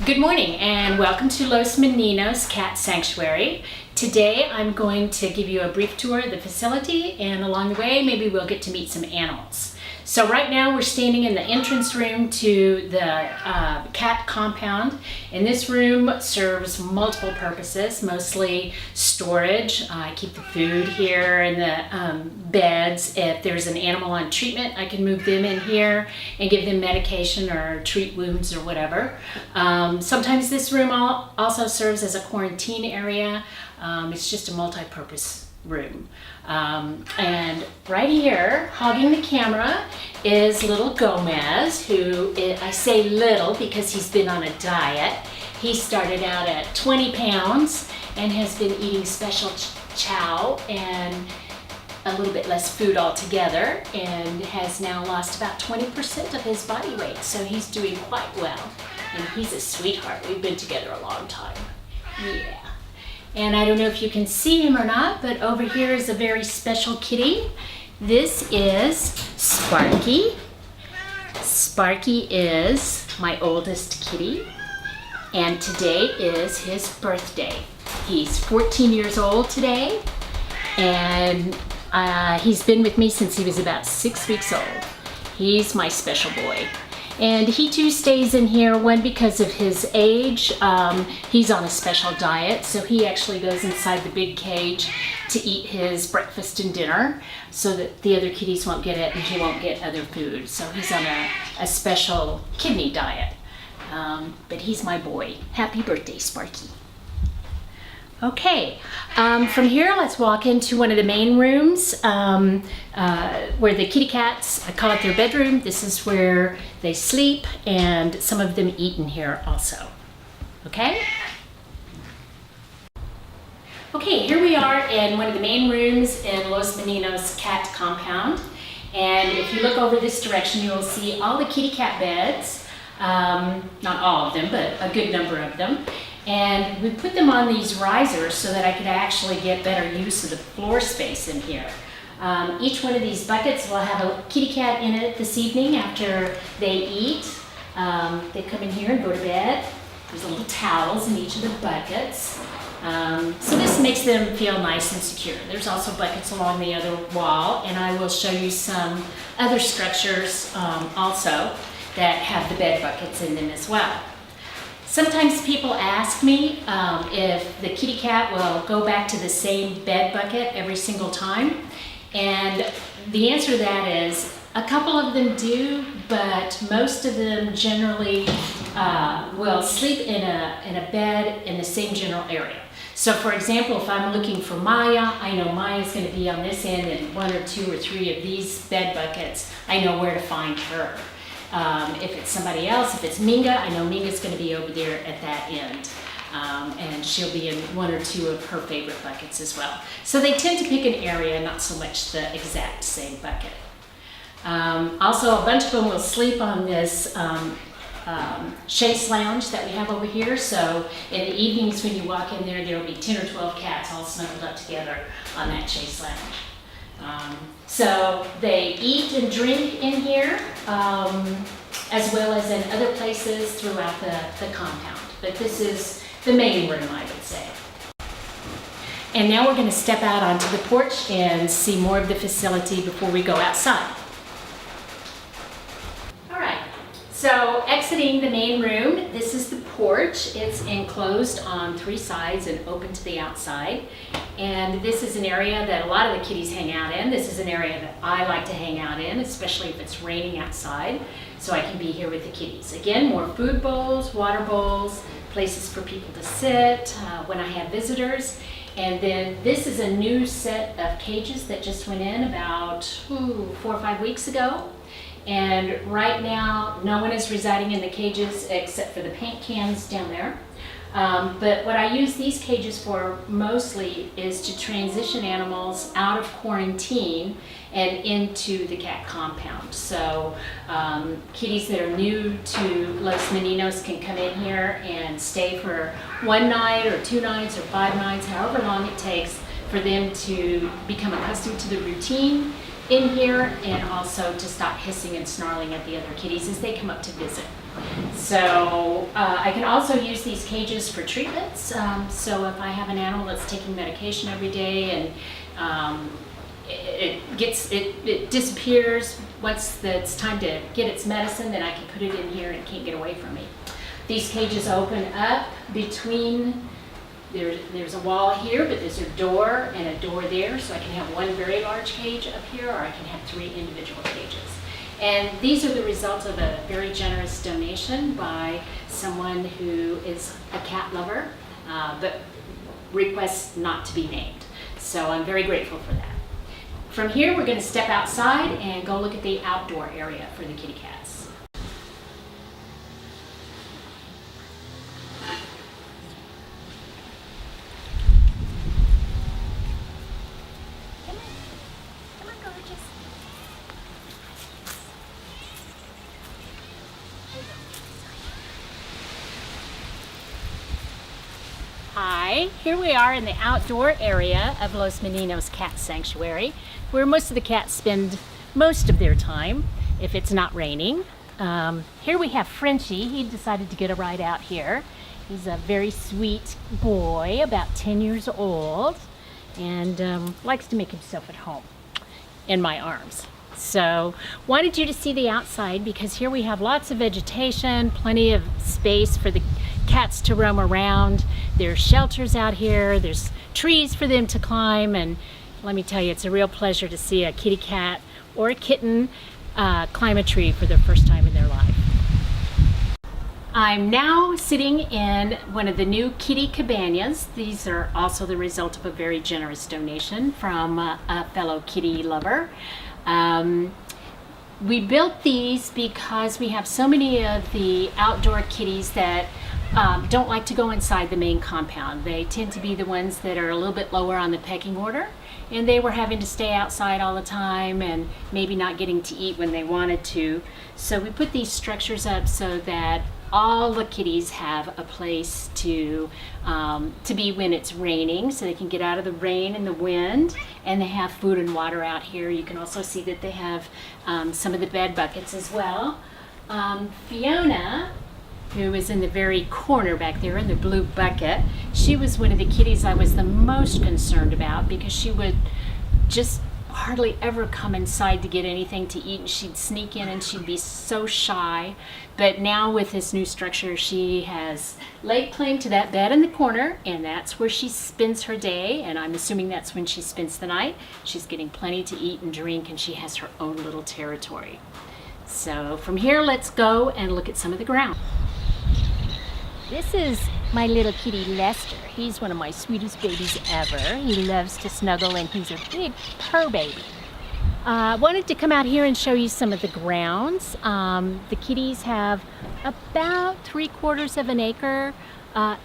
Good morning and welcome to Los Meninos Cat Sanctuary. Today I'm going to give you a brief tour of the facility, and along the way maybe we'll get to meet some animals. So right now we're standing in the entrance room to the cat compound, and this room serves multiple purposes, mostly storage. I keep the food here and the beds. If there's an animal on treatment, I can move them in here and give them medication or treat wounds or whatever. Sometimes this room also serves as a quarantine area. It's just a multi-purpose room. And right here, hogging the camera, is little Gomez, who I say little because he's been on a diet. He started out at 20 pounds and has been eating special chow and a little bit less food altogether, and has now lost about 20% of his body weight. So he's doing quite well, and he's a sweetheart. We've been together a long time. Yeah. And I don't know if you can see him or not, but over here is a very special kitty. This is Sparky. Sparky is my oldest kitty, and today is his birthday. He's 14 years old today, and he's been with me since he was about 6 weeks old. He's my special boy. And he too stays in here, one because of his age. He's on a special diet, so he actually goes inside the big cage to eat his breakfast and dinner so that the other kitties won't get it and he won't get other food. So he's on a special kidney diet. But he's my boy. Happy birthday, Sparky. Okay, from here let's walk into one of the main rooms where the kitty cats, I call it their bedroom. This is where they sleep, and some of them eat in here also. Okay? Okay, here we are in one of the main rooms in Los Meninos cat compound. And if you look over this direction, you will see all the kitty cat beds. Not all of them, but a good number of them. And we put them on these risers so that I could actually get better use of the floor space in here. Each one of these buckets will have a kitty cat in it this evening after they eat. They come in here and go to bed. There's little towels in each of the buckets. So this makes them feel nice and secure. There's also buckets along the other wall, and I will show you some other structures also that have the bed buckets in them as well. Sometimes people ask me if the kitty cat will go back to the same bed bucket every single time. And the answer to that is a couple of them do, but most of them generally will sleep in a bed in the same general area. So for example, if I'm looking for Maya, I know Maya's going to be on this end, and one or two or three of these bed buckets, I know where to find her. If it's somebody else, if it's Minga, I know Minga's going to be over there at that end. And she'll be in one or two of her favorite buckets as well. So they tend to pick an area, not so much the exact same bucket. Also, a bunch of them will sleep on this chaise lounge that we have over here. So in the evenings when you walk in there, there will be 10 or 12 cats all snuggled up together on that chaise lounge. So they eat and drink in here, as well as in other places throughout the compound. But this is the main room, I would say. And now we're going to step out onto the porch and see more of the facility before we go outside. All right, so exiting the main room, this is the porch. It's enclosed on 3 sides and open to the outside. And this is an area that a lot of the kitties hang out in. This is an area that I like to hang out in, especially if it's raining outside, so I can be here with the kitties. Again, more food bowls, water bowls, places for people to sit when I have visitors. And then this is a new set of cages that just went in about 4 or 5 weeks ago. And right now, no one is residing in the cages except for the paint cans down there. But what I use these cages for mostly is to transition animals out of quarantine and into the cat compound. So kitties that are new to Los Meninos can come in here and stay for 1 night or 2 nights or 5 nights, however long it takes for them to become accustomed to the routine in here, and also to stop hissing and snarling at the other kitties as they come up to visit. So I can also use these cages for treatments. So if I have an animal that's taking medication every day and it disappears once it's time to get its medicine, then I can put it in here and it can't get away from me. These cages open up between, there's a wall here, but there's a door and a door there, so I can have one very large cage up here, or I can have 3 individual cages. And these are the result of a very generous donation by someone who is a cat lover, but requests not to be named. So I'm very grateful for that. From here, we're going to step outside and go look at the outdoor area for the kitty cats. Come on, gorgeous. Hi, here we are in the outdoor area of Los Meninos Cat Sanctuary, where most of the cats spend most of their time if it's not raining. Here we have Frenchie. He decided to get a ride out here. He's a very sweet boy, about 10 years old, and likes to make himself at home in my arms. So wanted you to see the outside because here we have lots of vegetation, plenty of space for the cats to roam around. There's shelters out here, there's trees for them to climb, and let me tell you, it's a real pleasure to see a kitty cat or a kitten climb a tree for the first time in their life. I'm now sitting in one of the new kitty cabanas. These are also the result of a very generous donation from a fellow kitty lover. We built these because we have so many of the outdoor kitties that don't like to go inside the main compound. They tend to be the ones that are a little bit lower on the pecking order, and they were having to stay outside all the time and maybe not getting to eat when they wanted to. So we put these structures up so that all the kitties have a place to be when it's raining, so they can get out of the rain and the wind, and they have food and water out here. You can also see that they have some of the bed buckets as well. Fiona, who is in the very corner back there in the blue bucket, she was one of the kitties I was the most concerned about because she would just hardly ever come inside to get anything to eat, and she'd sneak in and she'd be so shy. But now with this new structure, she has laid claim to that bed in the corner, and that's where she spends her day, and I'm assuming that's when she spends the night. She's getting plenty to eat and drink, and she has her own little territory. So from here, let's go and look at some of the ground. This is my little kitty Lester. He's one of my sweetest babies ever. He loves to snuggle, and he's a big purr baby. Wanted to come out here and show you some of the grounds. The kitties have about 3/4 of an acre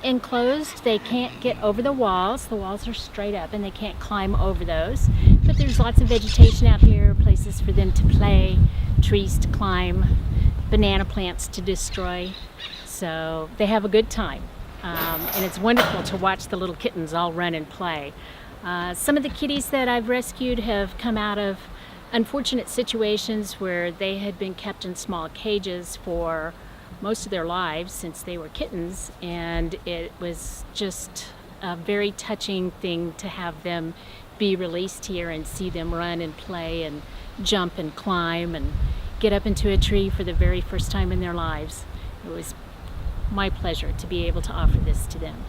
enclosed. They can't get over the walls. The walls are straight up and they can't climb over those. But there's lots of vegetation out here, places for them to play, trees to climb, banana plants to destroy. So they have a good time. And it's wonderful to watch the little kittens all run and play. Some of the kitties that I've rescued have come out of unfortunate situations where they had been kept in small cages for most of their lives since they were kittens, and it was just a very touching thing to have them be released here and see them run and play and jump and climb and get up into a tree for the very first time in their lives. It was my pleasure to be able to offer this to them.